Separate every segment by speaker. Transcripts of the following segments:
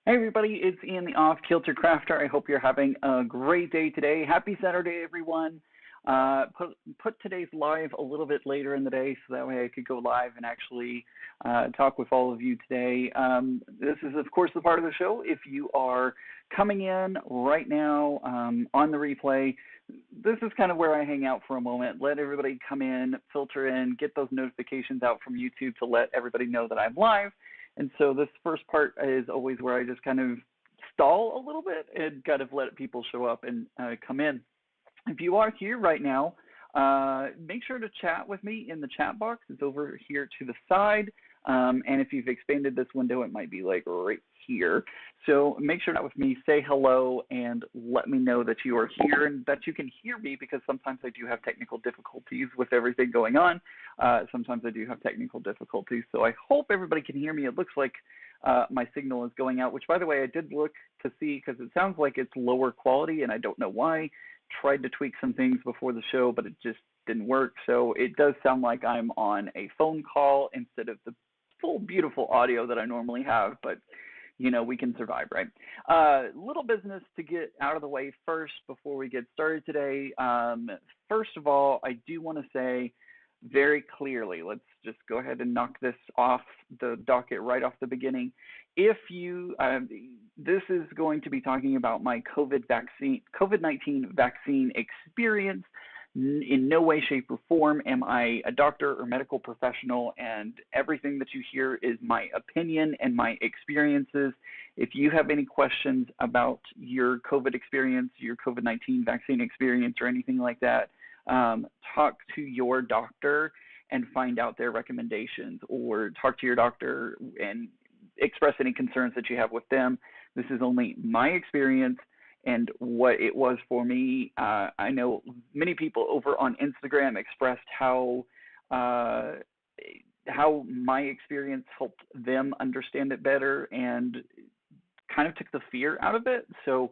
Speaker 1: Hey everybody, it's Ian the Off Kilter Crafter. I hope you're having a great day today. Happy Saturday, everyone. Put today's live a little bit later in the day so that way I could go live and actually talk with all of you today. This is, of course, the part of the show. If you are coming in right now on the replay, this is kind of where I hang out for a moment, let everybody come in, filter in, get those notifications out from YouTube to let everybody know that I'm live. And so this first part is always where I just kind of stall a little bit and kind of let people show up and come in. If you are here right now, make sure to chat with me in the chat box. It's over here to the side. And if you've expanded this window, it might be like right here. So make sure to chat with me, say hello, and let me know that you are here and that you can hear me, because sometimes I do have technical difficulties with everything going on. Sometimes I do have technical difficulties. So I hope everybody can hear me. It looks like my signal is going out, which, by the way, I did look to see because it sounds like it's lower quality, and I don't know why. Tried to tweak some things before the show, but it just didn't work. So it does sound like I'm on a phone call instead of the full beautiful audio that I normally have, but you know, we can survive, right? Little business to get out of the way first before we get started today. First of all, I do want to say very clearly, let's just go ahead and knock this off the docket right off the beginning. If you, this is going to be talking about my COVID-19 vaccine experience. In no way, shape, or form am I a doctor or medical professional, and everything that you hear is my opinion and my experiences. If you have any questions about your COVID experience, your COVID-19 vaccine experience, or anything like that, talk to your doctor and find out their recommendations, or talk to your doctor and express any concerns that you have with them. This is only my experience and what it was for me. I know many people over on Instagram expressed how my experience helped them understand it better and kind of took the fear out of it. So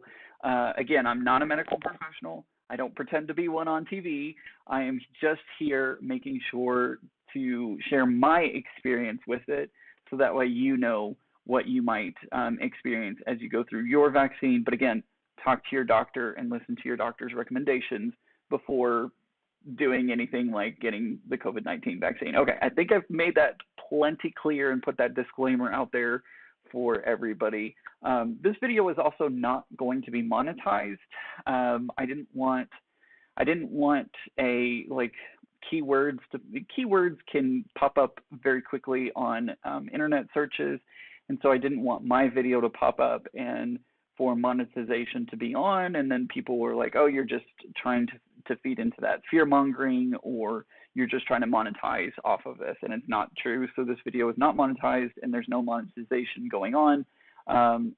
Speaker 1: again, I'm not a medical professional. I don't pretend to be one on TV. I am just here making sure to share my experience with it, so that way you know what you might experience as you go through your vaccine. But again, talk to your doctor and listen to your doctor's recommendations before doing anything like getting the COVID-19 vaccine. Okay, I think I've made that plenty clear and put that disclaimer out there for everybody. This video is also not going to be monetized. I didn't want a keywords can pop up very quickly on internet searches, and so I didn't want my video to pop up and for monetization to be on, and then people were like, oh, you're just trying to feed into that fear-mongering, or you're just trying to monetize off of this, and it's not true. So this video is not monetized, and there's no monetization going on.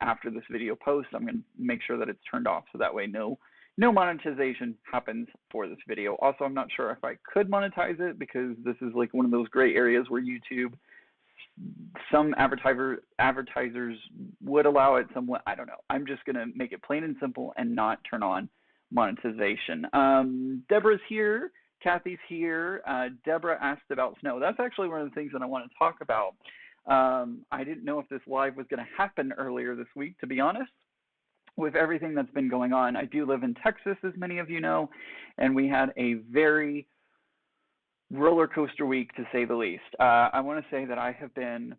Speaker 1: After this video post, I'm going to make sure that it's turned off, so that way no monetization happens for this video. Also, I'm not sure if I could monetize it, because this is like one of those gray areas where YouTube, some advertisers would allow it, somewhat. I don't know. I'm just going to make it plain and simple and not turn on monetization. Deborah's here. Kathy's here. Deborah asked about snow. That's actually one of the things that I want to talk about. I didn't know if this live was going to happen earlier this week, to be honest, with everything that's been going on. I do live in Texas, as many of you know, and we had a very roller coaster week, to say the least. I want to say that I have been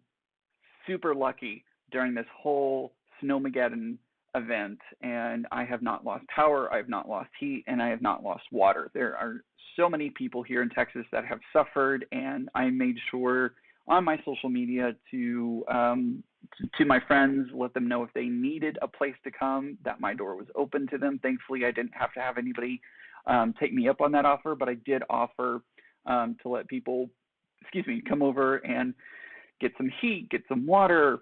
Speaker 1: super lucky during this whole Snowmageddon event, and I have not lost power, I have not lost heat, and I have not lost water. There are so many people here in Texas that have suffered, and I made sure on my social media to my friends, let them know if they needed a place to come, that my door was open to them. Thankfully, I didn't have to have anybody take me up on that offer, but I did offer to let people, come over and get some heat, get some water,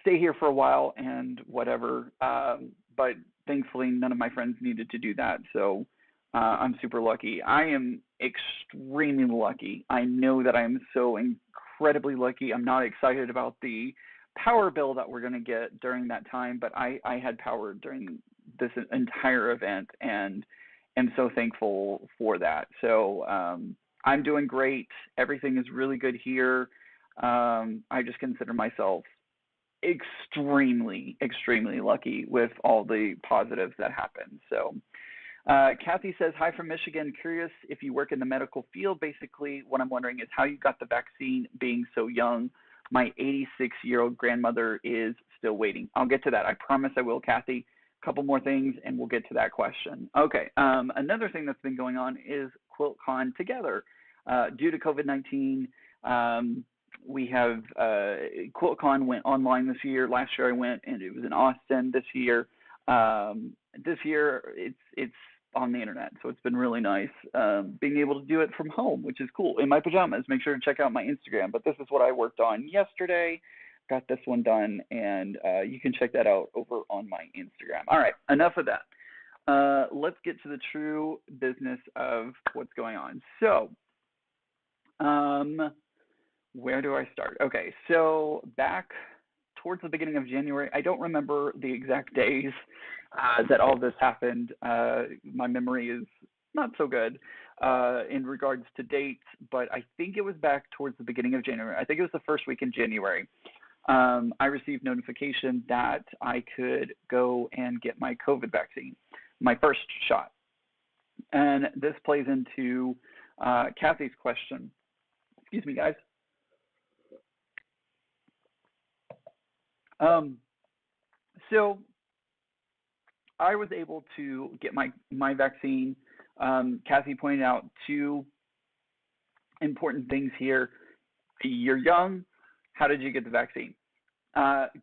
Speaker 1: stay here for a while and whatever. But thankfully, none of my friends needed to do that. So I'm super lucky. I am extremely lucky. I know that I am so incredibly lucky. I'm not excited about the power bill that we're going to get during that time, but I had power during this entire event, and am so thankful for that. So I'm doing great. Everything is really good here. I just consider myself extremely lucky with all the positives that happened. So Kathy says, hi from Michigan. Curious if you work in the medical field. Basically, what I'm wondering is how you got the vaccine being so young. My 86-year-old grandmother is still waiting. I'll get to that. I promise I will, Kathy. A couple more things, and we'll get to that question. Okay. Another thing that's been going on is QuiltCon Together. Due to COVID-19, we have QuiltCon went online this year. Last year I went, and it was in Austin. This year it's on the internet, so it's been really nice being able to do it from home, which is cool, in my pajamas. Make sure to check out my Instagram. But this is what I worked on yesterday. Got this one done, and you can check that out over on my Instagram. All right, enough of that. Let's get to the true business of what's going on. So where do I start? Okay, so back towards the beginning of January, I don't remember the exact days that all this happened. My memory is not so good in regards to dates, but I think it was back towards the beginning of January. I think it was the first week in January. I received notification that I could go and get my COVID vaccine, my first shot. And this plays into Kathy's question. Excuse me, guys. So I was able to get my vaccine. Kathy pointed out two important things here. You're young. How did you get the vaccine?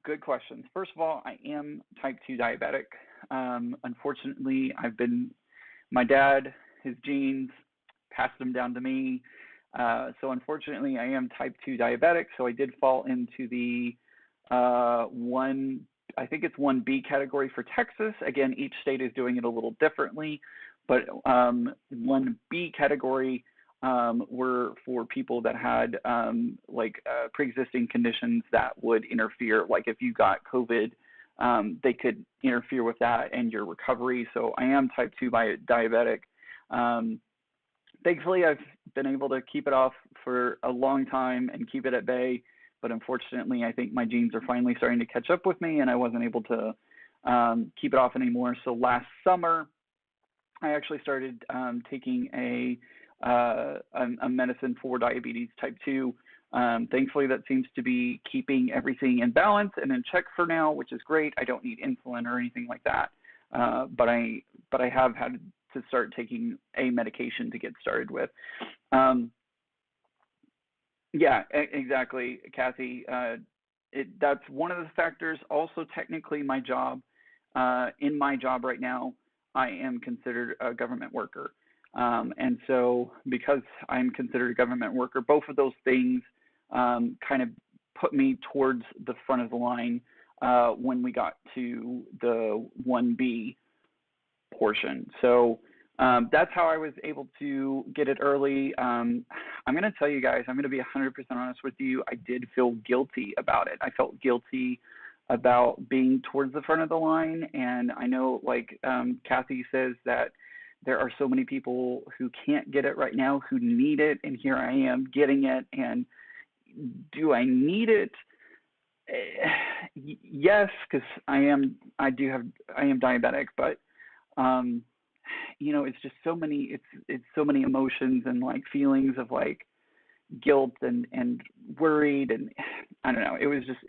Speaker 1: Good questions. First of all, I am type 2 diabetic. Unfortunately, my dad, his genes passed them down to me. So unfortunately, I am type 2 diabetic. So I did fall into the I think it's 1B category for Texas. Again, each state is doing it a little differently, but 1B category were for people that had pre-existing conditions that would interfere. Like if you got COVID, they could interfere with that and your recovery. So I am type 2 diabetic. Thankfully, I've been able to keep it off for a long time and keep it at bay. But unfortunately, I think my genes are finally starting to catch up with me, and I wasn't able to keep it off anymore. So last summer, I actually started taking a medicine for diabetes type 2. Thankfully, that seems to be keeping everything in balance and in check for now, which is great. I don't need insulin or anything like that. But I have had to start taking a medication to get started with. Yeah, exactly, Kathy. That's one of the factors. Also, technically, my job, in my job right now, I am considered a government worker. And so because I'm considered a government worker, both of those things kind of put me towards the front of the line when we got to the 1B portion. So that's how I was able to get it early. I'm going to tell you guys, I'm going to be 100% honest with you. I did feel guilty about it. I felt guilty about being towards the front of the line. And I know, like Kathy says, that there are so many people who can't get it right now, who need it. And here I am getting it. And do I need it? Yes, because I am diabetic, but it's just so many, it's so many emotions and like feelings of like guilt and worried, and I don't know. It was just,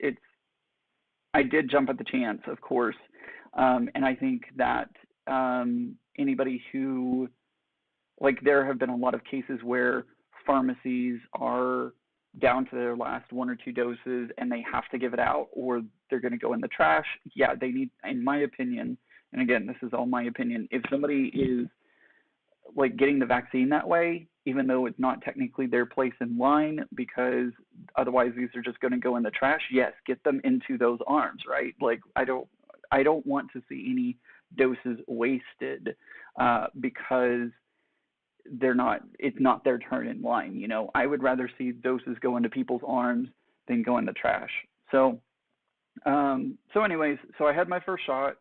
Speaker 1: I did jump at the chance, of course. And I think that anybody who, like, there have been a lot of cases where pharmacies are down to their last 1 or 2 doses and they have to give it out or they're going to go in the trash. Yeah, they need, in my opinion, and again, this is all my opinion, if somebody is like getting the vaccine that way, even though it's not technically their place in line, because otherwise these are just going to go in the trash, yes, get them into those arms, right? Like, I don't want to see any doses wasted because it's not their turn in line. I would rather see doses go into people's arms than go in the trash. So anyways, so I had my first shot.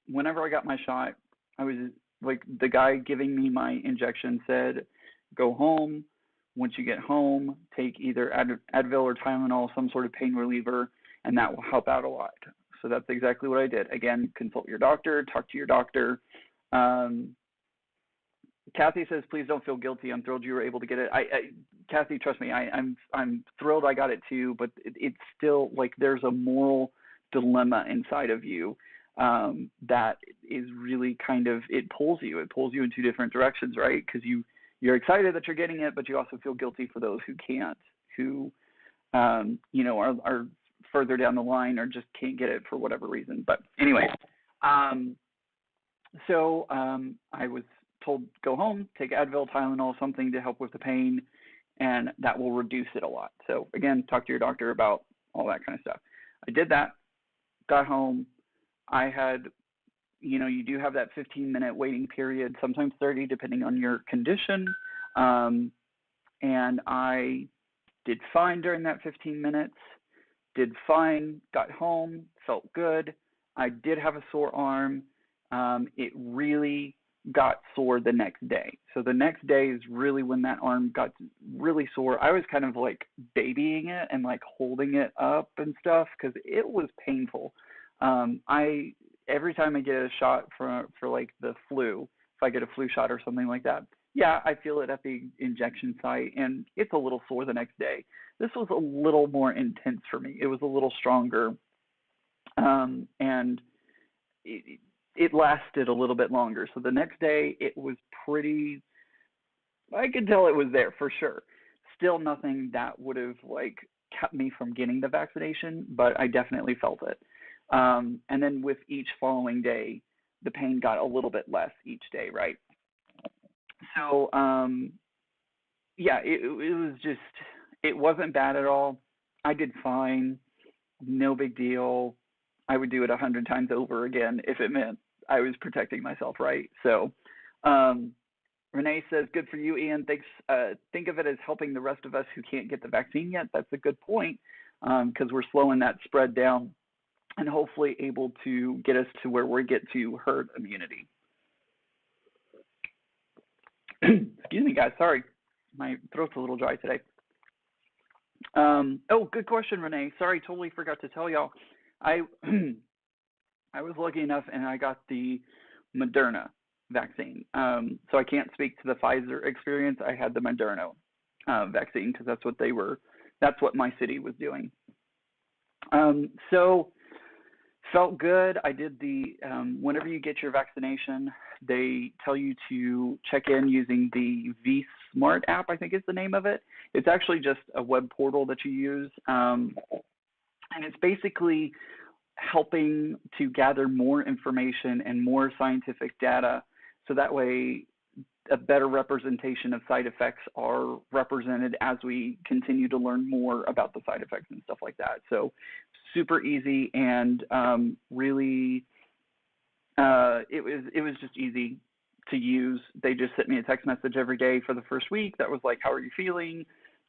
Speaker 1: Whenever I got my shot, I was like, the guy giving me my injection said, go home, Once you get home, take either Advil or Tylenol, some sort of pain reliever, and that will help out a lot. So that's exactly what I did. Again, consult your doctor, talk to your doctor. Kathy says, please don't feel guilty. I'm thrilled you were able to get it. Kathy, trust me, I'm thrilled I got it too, but it's still like there's a moral dilemma inside of you that is really kind of, it pulls you in two different directions, right? Because you're excited that you're getting it, but you also feel guilty for those who can't, who are further down the line or just can't get it for whatever reason. But anyway, so I was told go home, take Advil, Tylenol, something to help with the pain, and that will reduce it a lot. So again, talk to your doctor about all that kind of stuff. I did that, got home. I had, you do have that 15-minute waiting period, sometimes 30, depending on your condition. And I did fine during that 15 minutes, did fine, got home, felt good. I did have a sore arm. It really got sore the next day. So the next day is really when that arm got really sore. I was kind of like babying it and like holding it up and stuff because it was painful. Every time I get a shot for like the flu, if I get a flu shot or something like that, yeah, I feel it at the injection site and it's a little sore the next day. This was a little more intense for me. It was a little stronger. And it lasted a little bit longer. So the next day it was pretty, I could tell it was there for sure. Still nothing that would have like kept me from getting the vaccination, but I definitely felt it. And then with each following day, the pain got a little bit less each day, right? So, yeah, it was just, it wasn't bad at all. I did fine, no big deal. I would do it 100 times over again if it meant I was protecting myself, right? So, Renee says, good for you, Ian. Thanks. Think of it as helping the rest of us who can't get the vaccine yet. That's a good point because we're slowing that spread down and hopefully able to get us to where we get to herd immunity. Excuse me, guys. Sorry. My throat's a little dry today. Oh, good question, Renee. Sorry, totally forgot to tell y'all. I was lucky enough and I got the Moderna vaccine. So I can't speak to the Pfizer experience. I had the Moderna vaccine because that's what my city was doing. So felt good. I did whenever you get your vaccination, they tell you to check in using the V-Smart app, I think is the name of it. It's actually just a web portal that you use. And it's basically helping to gather more information and more scientific data so that way a better representation of side effects are represented as we continue to learn more about the side effects and stuff like that. So super easy and really it was just easy to use. They just sent me a text message every day for the first week that was like, how are you feeling?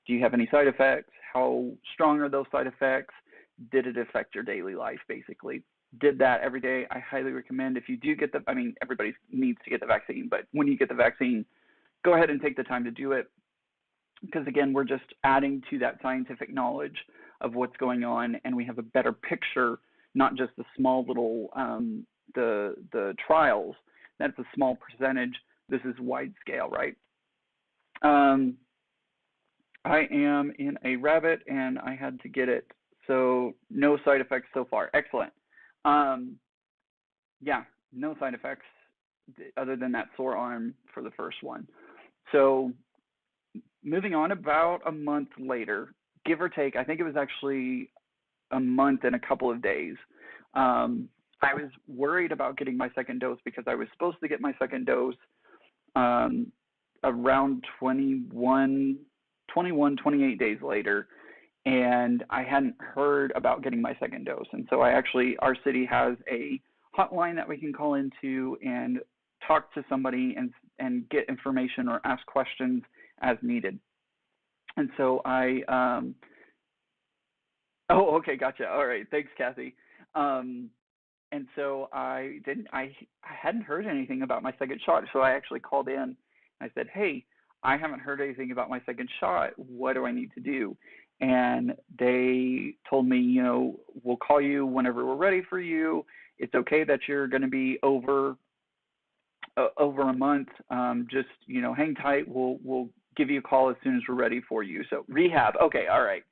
Speaker 1: Do you have any side effects? How strong are those side effects? Did it affect your daily life, basically? Did that every day. I highly recommend if you do get everybody needs to get the vaccine, but when you get the vaccine, go ahead and take the time to do it. Because again, we're just adding to that scientific knowledge of what's going on, and we have a better picture, not just the small little, the trials. That's a small percentage. This is wide scale, right? I am in a rabbit, and I had to get it. So no side effects so far. Excellent. Yeah, no side effects other than that sore arm for the first one. So moving on, about a month later, give or take, I think it was actually a month and a couple of days, I was worried about getting my second dose because I was supposed to get my second dose around 28 days later, and I hadn't heard about getting my second dose. And so our city has a hotline that we can call into and talk to somebody and get information or ask questions as needed. And so okay, gotcha. All right, thanks, Kathy. And so I hadn't heard anything about my second shot, so I actually called in. I said, hey, I haven't heard anything about my second shot. What do I need to do? And they told me, we'll call you whenever we're ready for you. It's okay that you're going to be over a month. Just hang tight. We'll give you a call as soon as we're ready for you. So rehab. Okay, all right.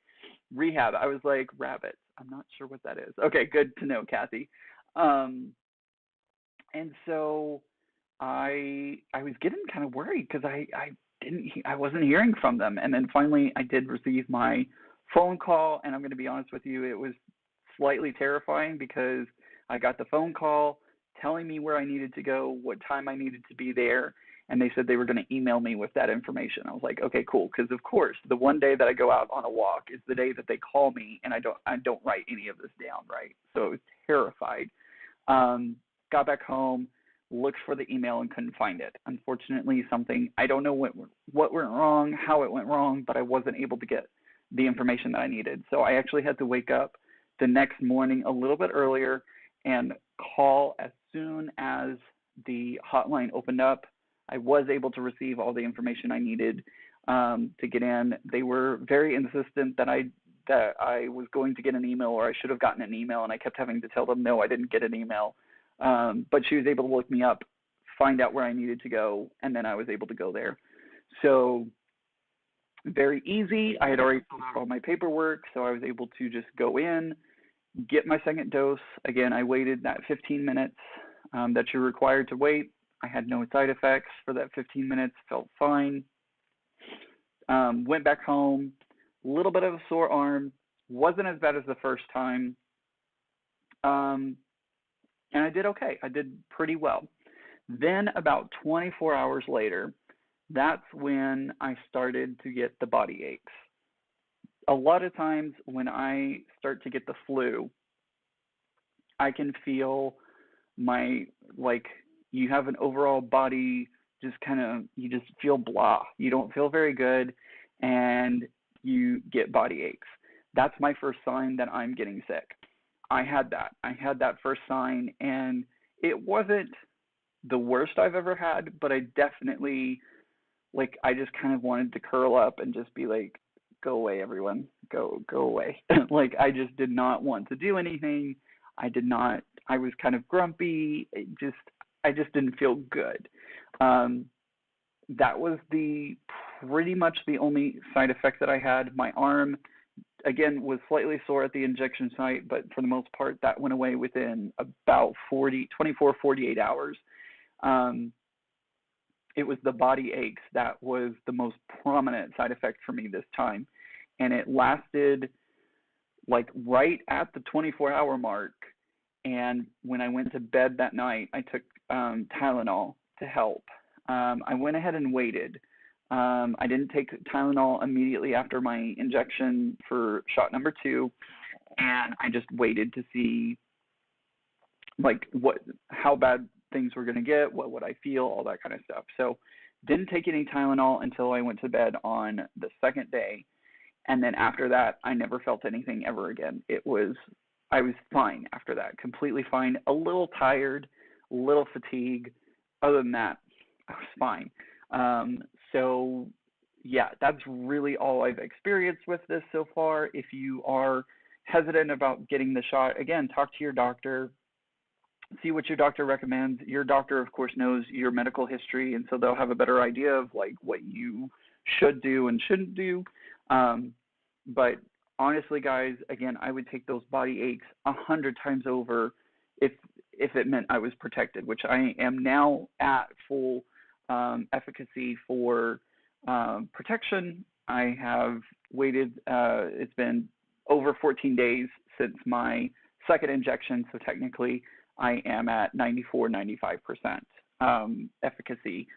Speaker 1: Rehab. I was like, rabbits. I'm not sure what that is. Okay, good to know, Kathy. And so I was getting kind of worried because I wasn't hearing from them. And then finally I did receive my phone call, and I'm going to be honest with you, it was slightly terrifying because I got the phone call telling me where I needed to go, what time I needed to be there, and they said they were going to email me with that information. I was like, okay, cool, because of course the one day that I go out on a walk is the day that they call me, and I don't write any of this down, right? So I was terrified. Got back home, looked for the email and couldn't find it. Unfortunately, I don't know what went wrong, how it went wrong, but I wasn't able to get the information that I needed. So I actually had to wake up the next morning a little bit earlier and call as soon as the hotline opened up. I was able to receive all the information I needed to get in. They were very insistent that I was going to get an email, or I should have gotten an email, and I kept having to tell them, no, I didn't get an email. But she was able to look me up, find out where I needed to go, and then I was able to go there. So very easy. I had already filled out all my paperwork, so I was able to just go in, get my second dose. Again, I waited that 15 minutes that you're required to wait. I had no side effects for that 15 minutes, felt fine. Went back home, a little bit of a sore arm, wasn't as bad as the first time. And I did okay. I did pretty well. Then about 24 hours later, that's when I started to get the body aches. A lot of times when I start to get the flu, I can feel you have an overall body you just feel blah. You don't feel very good, and you get body aches. That's my first sign that I'm getting sick. I had that first sign, and it wasn't the worst I've ever had, but I definitely, I just kind of wanted to curl up and just be like, go away, everyone, go away. I just did not want to do anything. I was kind of grumpy. I just didn't feel good. That was pretty much the only side effect that I had. My arm, again, was slightly sore at the injection site, but for the most part, that went away within about 48 hours. It was the body aches that was the most prominent side effect for me this time. And it lasted right at the 24-hour mark. And when I went to bed that night, I took Tylenol to help. I went ahead and waited. I didn't take Tylenol immediately after my injection for shot number 2, and I just waited to see how bad things were going to get, what would I feel, all that kind of stuff. So didn't take any Tylenol until I went to bed on the second day, and then after that, I never felt anything ever again. I was fine after that, completely fine, a little tired, a little fatigue. Other than that, I was fine. So yeah, that's really all I've experienced with this so far. If you are hesitant about getting the shot, again, talk to your doctor, see what your doctor recommends. Your doctor, of course, knows your medical history, and so they'll have a better idea of what you should do and shouldn't do. But honestly, guys, again, I would take those body aches 100 times over if it meant I was protected, which I am now at full efficacy for protection. I have waited, it's been over 14 days since my second injection, so technically I am at 94-95% efficacy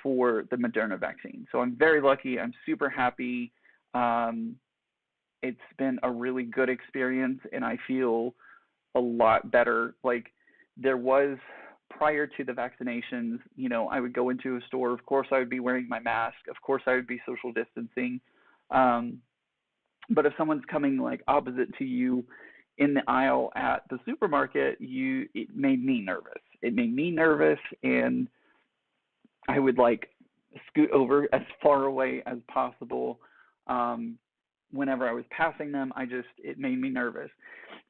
Speaker 1: for the Moderna vaccine. So I'm very lucky. I'm super happy. It's been a really good experience, and I feel a lot better. There was, prior to the vaccinations, I would go into a store. Of course, I would be wearing my mask. Of course, I would be social distancing. But if someone's coming opposite to you in the aisle at the supermarket, it made me nervous. It made me nervous, and I would scoot over as far away as possible. Um, Whenever I was passing them, it made me nervous.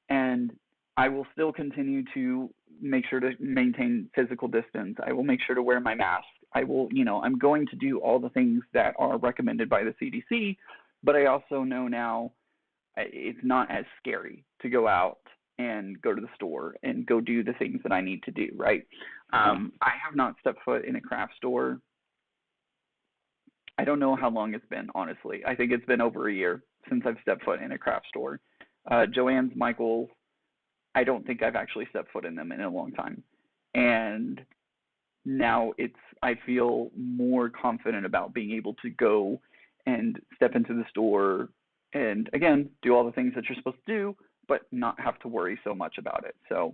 Speaker 1: And I will still continue to make sure to maintain physical distance. I will make sure to wear my mask. I'm going to do all the things that are recommended by the CDC, but I also know now it's not as scary to go out and go to the store and go do the things that I need to do, right? I have not stepped foot in a craft store. I don't know how long it's been, honestly. I think it's been over a year since I've stepped foot in a craft store. Joann's, Michael's, I don't think I've actually stepped foot in them in a long time. And now I feel more confident about being able to go and step into the store and, again, do all the things that you're supposed to do, but not have to worry so much about it. So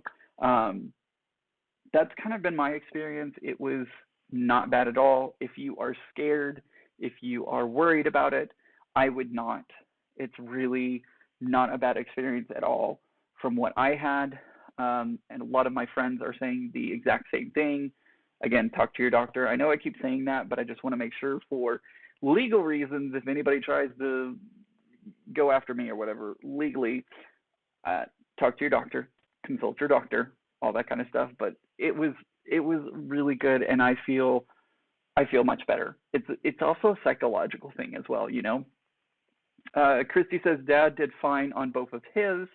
Speaker 1: that's kind of been my experience. It was not bad at all. If you are scared, if you are worried about it, I would not. It's really not a bad experience at all from what I had. And a lot of my friends are saying the exact same thing. Again, talk to your doctor. I know I keep saying that, but I just want to make sure for legal reasons, if anybody tries to go after me or whatever legally, talk to your doctor, consult your doctor, all that kind of stuff. But it was really good, and I feel much better. It's also a psychological thing as well, you know. Christy says Dad did fine on both of his.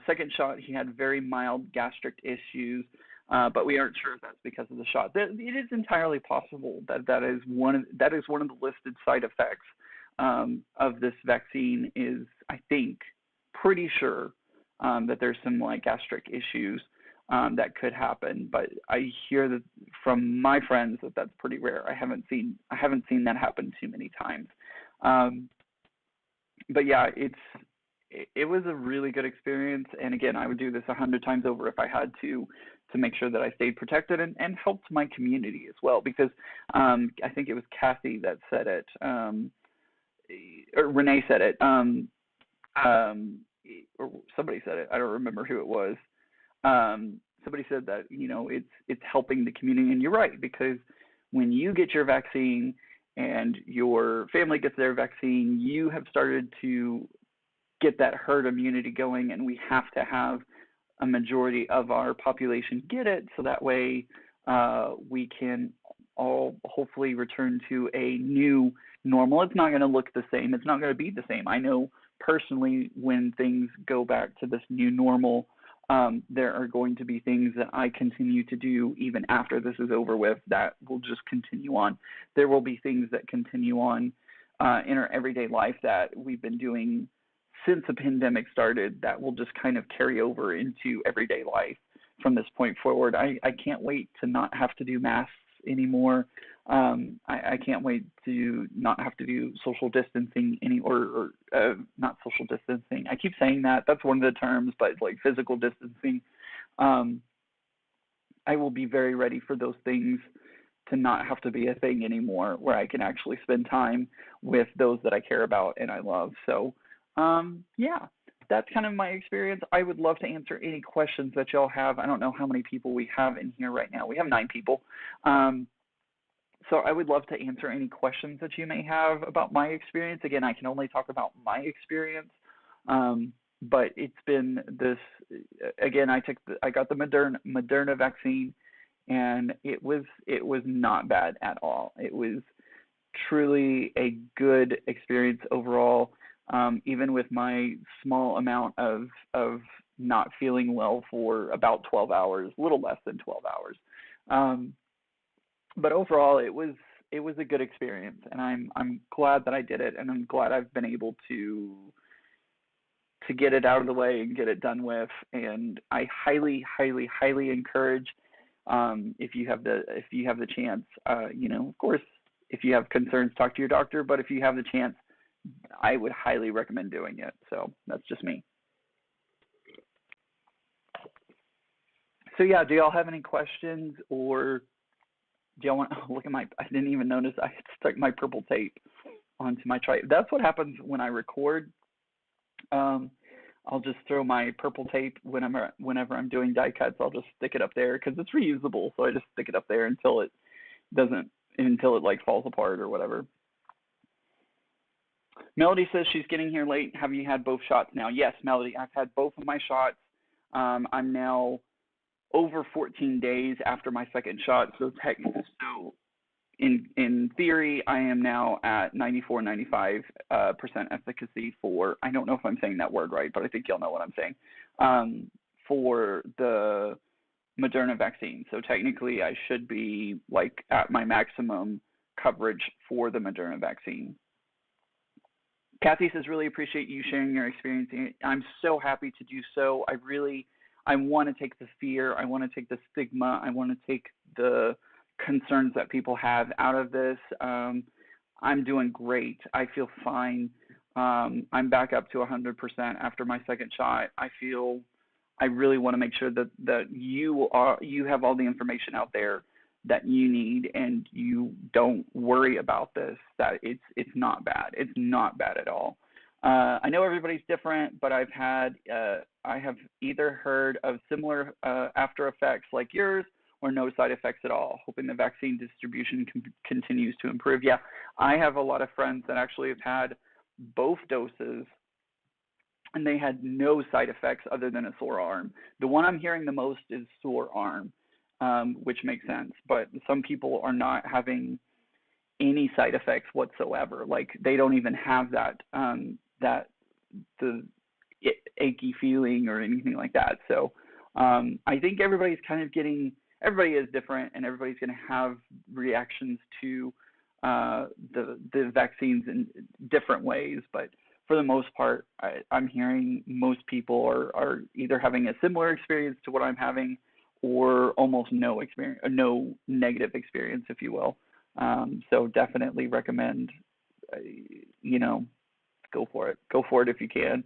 Speaker 1: Second shot, he had very mild gastric issues, but we aren't sure if that's because of the shot. It is entirely possible that is one of the listed side effects of this vaccine. Is, I think, pretty sure that there's some like gastric issues that could happen, but I hear that from my friends that that's pretty rare. I haven't seen that happen too many times. But yeah, it was a really good experience, and again, I would do this 100 times over if I had to make sure that I stayed protected and helped my community as well, because I think it was Kathy that said it, or Renee said it, or somebody said it. I don't remember who it was. Somebody said that, you know, it's helping the community, and you're right, because when you get your vaccine and your family gets their vaccine, you have started to get that herd immunity going, and we have to have a majority of our population get it, so that way we can all hopefully return to a new normal. It's not going to look the same. It's not going to be the same. I know personally when things go back to this new normal, there are going to be things that I continue to do even after this is over with that will just continue on. There will be things that continue on in our everyday life that we've been doing since the pandemic started that will just kind of carry over into everyday life from this point forward. I can't wait to not have to do masks anymore. I can't wait to not have to do social distancing or not social distancing. I keep saying that. That's one of the terms, but like physical distancing. I will be very ready for those things to not have to be a thing anymore, where I can actually spend time with those that I care about and I love. So, yeah, that's kind of my experience. I would love to answer any questions that y'all have. I don't know how many people we have in here right now. We have 9 people. So I would love to answer any questions that you may have about my experience. Again, I can only talk about my experience, but it's been this. Again, I got the Moderna vaccine, and it was not bad at all. It was truly a good experience overall. Even with my small amount of not feeling well for about 12 hours, a little less than 12 hours. But overall, it was a good experience, and I'm glad that I did it, and I'm glad I've been able to get it out of the way and get it done with. And I highly, highly, highly encourage, if you have the chance, you know, of course, if you have concerns, talk to your doctor. But if you have the chance, I would highly recommend doing it. So that's just me. So yeah, do y'all have any questions, or do y'all want to look at I didn't even notice I stuck my purple tape onto my tripod. That's what happens when I record. I'll just throw my purple tape whenever I'm doing die cuts. I'll just stick it up there because it's reusable. So I just stick it up there until it doesn't until it like falls apart or whatever. Melody says she's getting here late. Have you had both shots now? Yes, Melody, I've had both of my shots. I'm now over 14 days after my second shot, so in theory, I am now at 94, 95% efficacy for, I don't know if I'm saying that word right, but I think you'll know what I'm saying, for the Moderna vaccine. So technically, I should be like at my maximum coverage for the Moderna vaccine. Kathy says, really appreciate you sharing your experience. I'm so happy to do so. I want to take the fear. I want to take the stigma. I want to take the concerns that people have out of this. I'm doing great. I feel fine. I'm back up to 100% after my second shot. I really want to make sure that you have all the information out there that you need, and you don't worry about this, that it's not bad. It's not bad at all. I know everybody's different, but I have either heard of similar after effects like yours or no side effects at all, hoping the vaccine distribution continues to improve. Yeah, I have a lot of friends that actually have had both doses, and they had no side effects other than a sore arm. The one I'm hearing the most is sore arm, which makes sense. But some people are not having any side effects whatsoever. Like they don't even have that the achy feeling or anything like that. So I think everybody is different, and everybody's going to have reactions to the vaccines in different ways. But for the most part, I'm hearing most people are either having a similar experience to what I'm having, or almost no experience, no negative experience, if you will. So definitely recommend, go for it. Go for it if you can.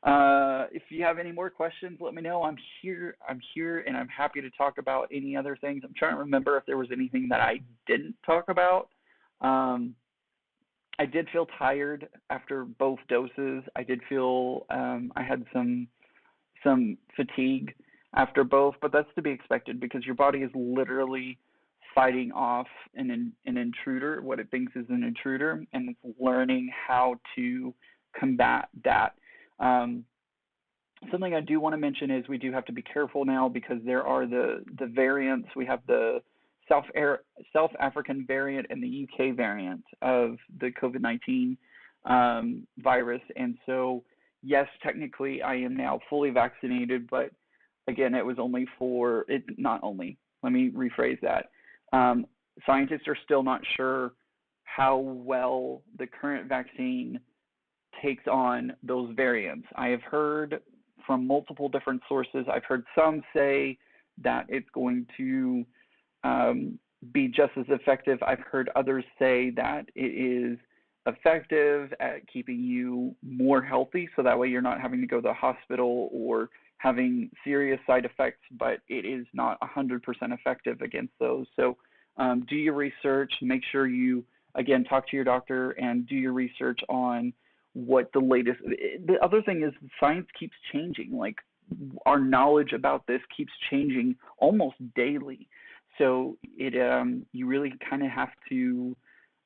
Speaker 1: If you have any more questions, let me know. I'm here, and I'm happy to talk about any other things. I'm trying to remember if there was anything that I didn't talk about. I did feel tired after both doses. I did feel I had some fatigue after both, but that's to be expected because your body is literally fighting off an intruder, what it thinks is an intruder, and it's learning how to combat that. Something I do want to mention is we do have to be careful now because there are the variants. We have the South African variant and the UK variant of the COVID-19 virus. And so, yes, technically I am now fully vaccinated, but again, it was only let me rephrase that. Scientists are still not sure how well the current vaccine takes on those variants. I have heard from multiple different sources. I've heard some say that it's going to be just as effective. I've heard others say that it is effective at keeping you more healthy, so that way you're not having to go to the hospital or having serious side effects, but it is not 100% effective against those. So do your research, make sure you, again, talk to your doctor and do your research on what the latest. The other thing is science keeps changing. Like our knowledge about this keeps changing almost daily. So you really kind of have to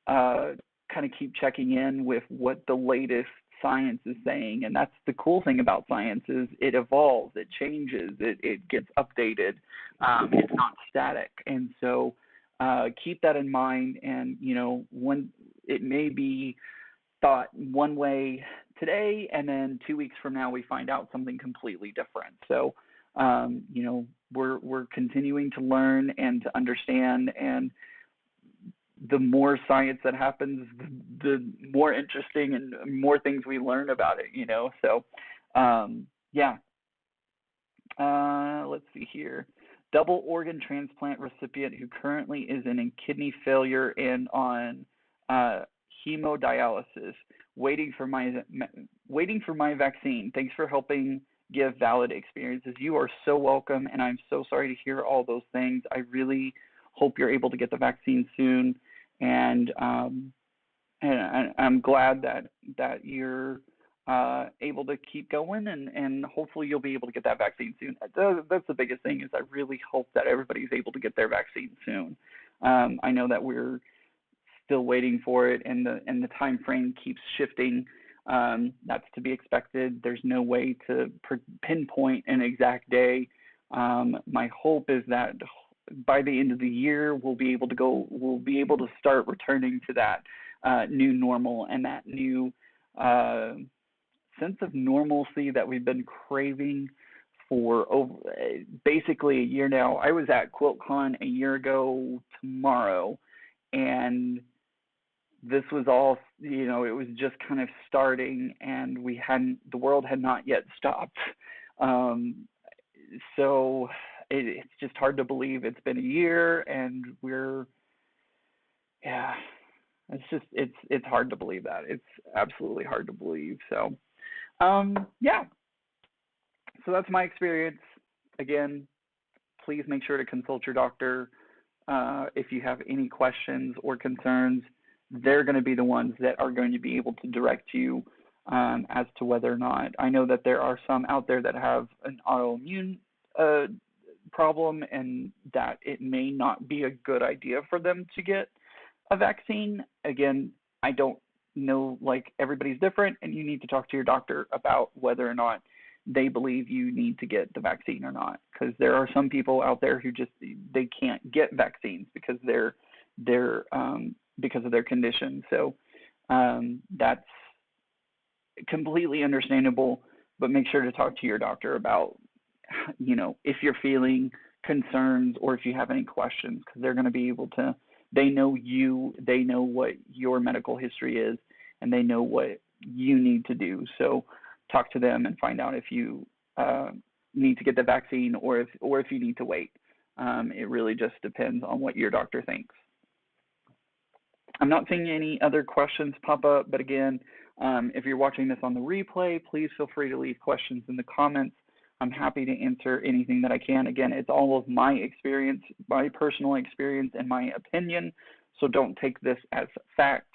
Speaker 1: kind of keep checking in with what the latest science is saying. And that's the cool thing about science is it evolves, it changes, it gets updated. It's not static. And so keep that in mind. And, when it may be thought one way today, and then 2 weeks from now we find out something completely different. So, we're continuing to learn and to understand, and the more science that happens, the more interesting and more things we learn about it, So, let's see here. Double organ transplant recipient who currently is in kidney failure and on hemodialysis, waiting for my vaccine. Thanks for helping give valid experiences. You are so welcome, and I'm so sorry to hear all those things. I really hope you're able to get the vaccine soon, and I'm glad that you're able to keep going, and hopefully you'll be able to get that vaccine soon. That's the biggest thing is I really hope that everybody's able to get their vaccine soon. I know that we're still waiting for it, and the time frame keeps shifting. That's to be expected. There's no way to pinpoint an exact day. My hope is that by the end of the year, we'll be able to start returning to that new normal and that new sense of normalcy that we've been craving for basically a year now. I was at QuiltCon a year ago tomorrow, and this was all, it was just kind of starting, and the world had not yet stopped. So it's just hard to believe it's been a year, and it's hard to believe that. It's absolutely hard to believe. So, yeah. So that's my experience. Again, please make sure to consult your doctor if you have any questions or concerns. They're going to be the ones that are going to be able to direct you as to whether or not. I know that there are some out there that have an autoimmune problem, and that it may not be a good idea for them to get a vaccine. Again, I don't know, everybody's different, and you need to talk to your doctor about whether or not they believe you need to get the vaccine or not, because there are some people out there who they can't get vaccines because because of their condition. So that's completely understandable, but make sure to talk to your doctor about, if you're feeling concerns or if you have any questions, because they're going to be able to, they know you, they know what your medical history is, and they know what you need to do. So talk to them and find out if you need to get the vaccine or if you need to wait. It really just depends on what your doctor thinks. I'm not seeing any other questions pop up, but again, if you're watching this on the replay, please feel free to leave questions in the comments. I'm happy to answer anything that I can. Again, it's all of my experience, my personal experience, and my opinion, so don't take this as fact.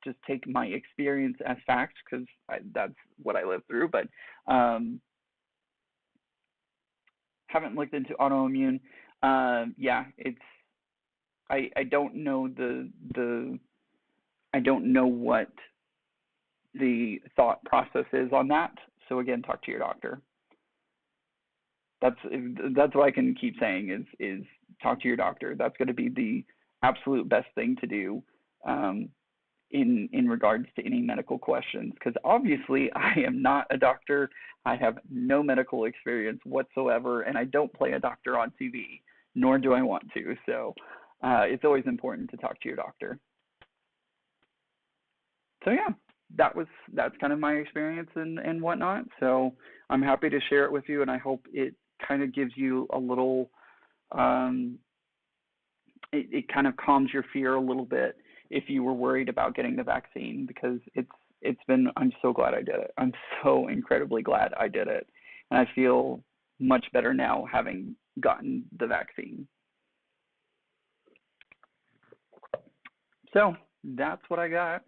Speaker 1: Just take my experience as fact, because that's what I lived through, but haven't looked into autoimmune. I don't know I don't know what the thought process is on that. So again, talk to your doctor. That's what I can keep saying is talk to your doctor. That's going to be the absolute best thing to do in regards to any medical questions, because obviously I am not a doctor. I have no medical experience whatsoever, and I don't play a doctor on TV, nor do I want to. So it's always important to talk to your doctor. So yeah, that's kind of my experience and whatnot. So I'm happy to share it with you, and I hope it kind of gives you a little, it kind of calms your fear a little bit if you were worried about getting the vaccine, because I'm so glad I did it. I'm so incredibly glad I did it. And I feel much better now having gotten the vaccine. So that's what I got.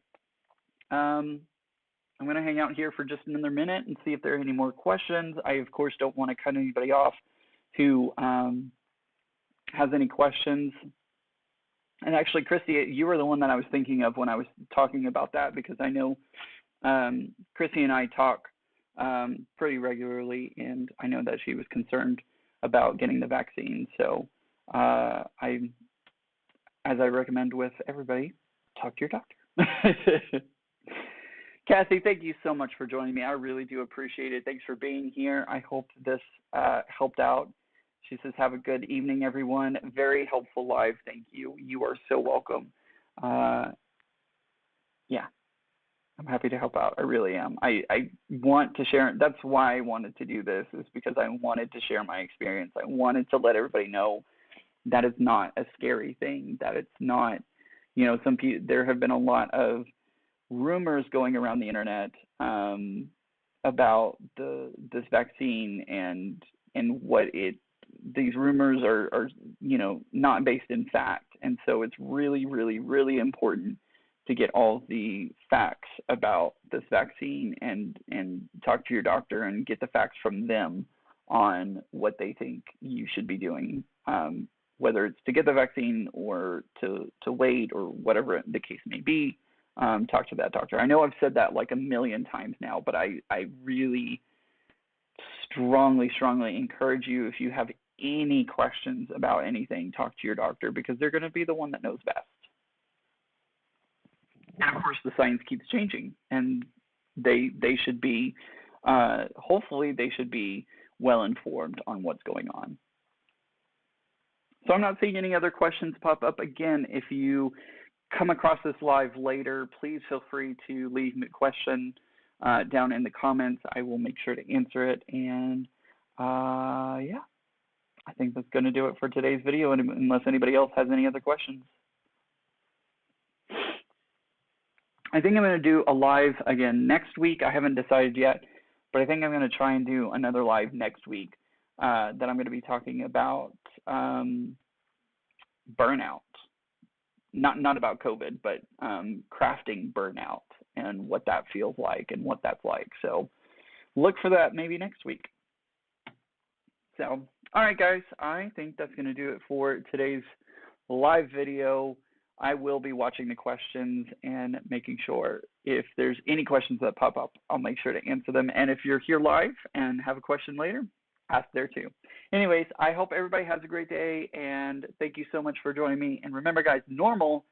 Speaker 1: I'm going to hang out here for just another minute and see if there are any more questions. I, of course, don't want to cut anybody off who has any questions. And actually, Christy, you were the one that I was thinking of when I was talking about that, because I know Chrissy and I talk pretty regularly, and I know that she was concerned about getting the vaccine. So as I recommend with everybody, talk to your doctor. Kathy, thank you so much for joining me. I really do appreciate it. Thanks for being here. I hope this helped out. She says, have a good evening, everyone. Very helpful live. Thank you. You are so welcome. Yeah, I'm happy to help out. I really am. I want to share. That's why I wanted to do this, is because I wanted to share my experience. I wanted to let everybody know that it's not a scary thing, that it's not, there have been a lot of rumors going around the internet about this vaccine and what these rumors are not based in fact. And so it's really, really, really important to get all the facts about this vaccine and talk to your doctor and get the facts from them on what they think you should be doing whether it's to get the vaccine or to wait or whatever the case may be, talk to that doctor. I know I've said that like a million times now, but I really strongly encourage you, if you have any questions about anything, talk to your doctor, because they're going to be the one that knows best. And of course, the science keeps changing, and they should be, hopefully, they should be well informed on what's going on. So I'm not seeing any other questions pop up. Again, if you come across this live later, please feel free to leave a question down in the comments. I will make sure to answer it. And yeah, I think that's going to do it for today's video, unless anybody else has any other questions. I think I'm going to do a live again next week. I haven't decided yet, but I think I'm going to try and do another live next week that I'm going to be talking about burnout. Not about COVID, but crafting burnout and what that feels like and what that's like. So look for that maybe next week. So, all right, guys, I think that's going to do it for today's live video. I will be watching the questions and making sure if there's any questions that pop up, I'll make sure to answer them. And if you're here live and have a question later, ask there too. Anyways, I hope everybody has a great day, and thank you so much for joining me. And remember, guys, normal